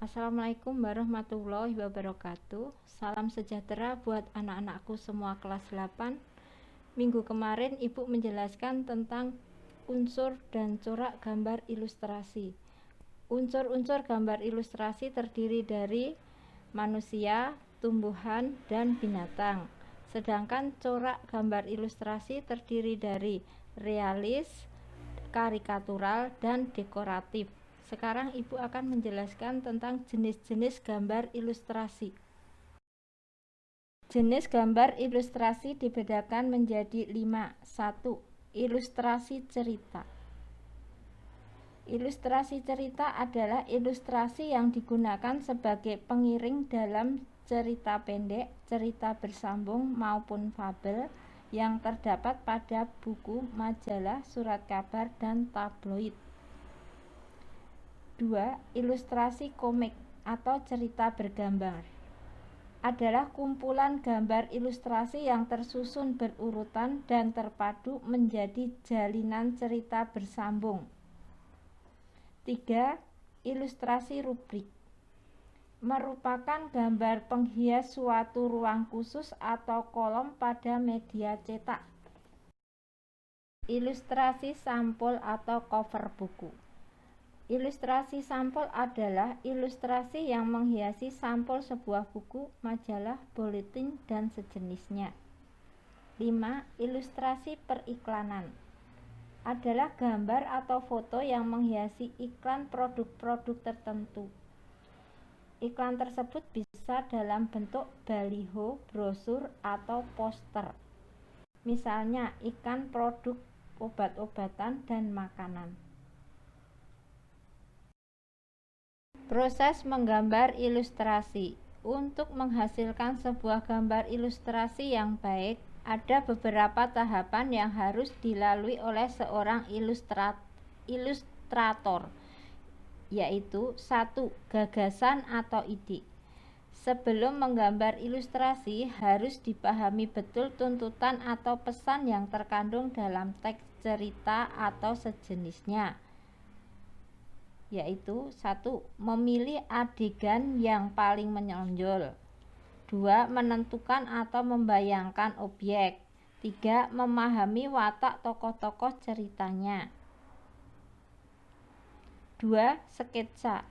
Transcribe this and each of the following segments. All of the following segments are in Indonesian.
Assalamualaikum warahmatullahi wabarakatuh. Salam sejahtera buat anak-anakku semua kelas 8. Minggu kemarin Ibu menjelaskan tentang unsur dan corak gambar ilustrasi. Unsur-unsur gambar ilustrasi terdiri dari manusia, tumbuhan, dan binatang. Sedangkan corak gambar ilustrasi terdiri dari realis, karikatural, dan dekoratif. Sekarang Ibu akan menjelaskan tentang jenis-jenis gambar ilustrasi. Jenis gambar ilustrasi dibedakan menjadi 5. 1. Ilustrasi cerita. Ilustrasi cerita adalah ilustrasi yang digunakan sebagai pengiring dalam cerita pendek, cerita bersambung maupun fabel yang terdapat pada buku, majalah, surat kabar, dan tabloid. 2. Ilustrasi komik atau cerita bergambar adalah kumpulan gambar ilustrasi yang tersusun berurutan dan terpadu menjadi jalinan cerita bersambung. 3. Ilustrasi rubrik merupakan gambar penghias suatu ruang khusus atau kolom pada media cetak. Ilustrasi sampul atau cover buku. Ilustrasi sampul adalah ilustrasi yang menghiasi sampul sebuah buku, majalah, buletin, dan sejenisnya. 5. Ilustrasi periklanan adalah gambar atau foto yang menghiasi iklan produk-produk tertentu. Iklan tersebut bisa dalam bentuk baliho, brosur, atau poster. Misalnya iklan produk obat-obatan dan makanan. Proses menggambar ilustrasi. Untuk menghasilkan sebuah gambar ilustrasi yang baik, ada beberapa tahapan yang harus dilalui oleh seorang ilustrator, yaitu 1. Gagasan atau ide. Sebelum menggambar ilustrasi, harus dipahami betul tuntutan atau pesan yang terkandung dalam teks cerita atau sejenisnya, yaitu 1. Memilih adegan yang paling menonjol. 2. Menentukan atau membayangkan objek. 3. Memahami watak tokoh-tokoh ceritanya. 2. Sketsa.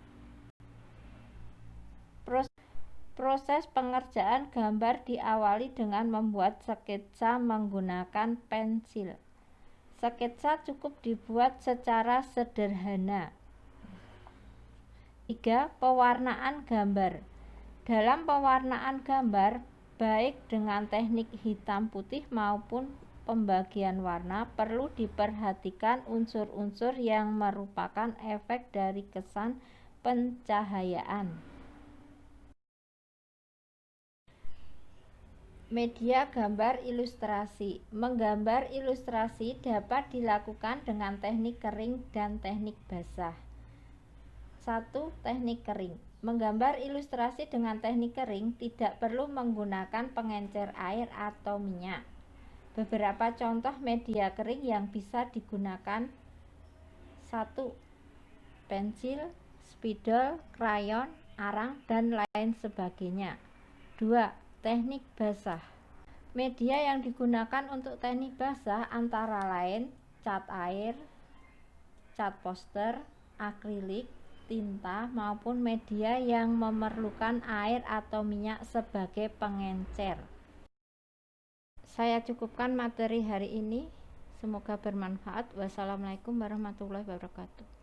Proses pengerjaan gambar diawali dengan membuat sketsa menggunakan pensil. Sketsa cukup dibuat secara sederhana. 3. Pewarnaan gambar. Dalam pewarnaan gambar, baik dengan teknik hitam putih maupun pembagian warna, perlu diperhatikan unsur-unsur yang merupakan efek dari kesan pencahayaan. Media gambar ilustrasi. Menggambar ilustrasi dapat dilakukan dengan teknik kering dan teknik basah. 1. Teknik kering. Menggambar ilustrasi dengan teknik kering tidak perlu menggunakan pengencer air atau minyak. Beberapa contoh media kering yang bisa digunakan: 1. Pensil, spidol, krayon, arang, dan lain sebagainya. 2. Teknik basah. Media yang digunakan untuk teknik basah antara lain cat air, cat poster, akrilik, tinta, maupun media yang memerlukan air atau minyak sebagai pengencer. Saya cukupkan materi hari ini. Semoga bermanfaat. Wassalamualaikum warahmatullahi wabarakatuh.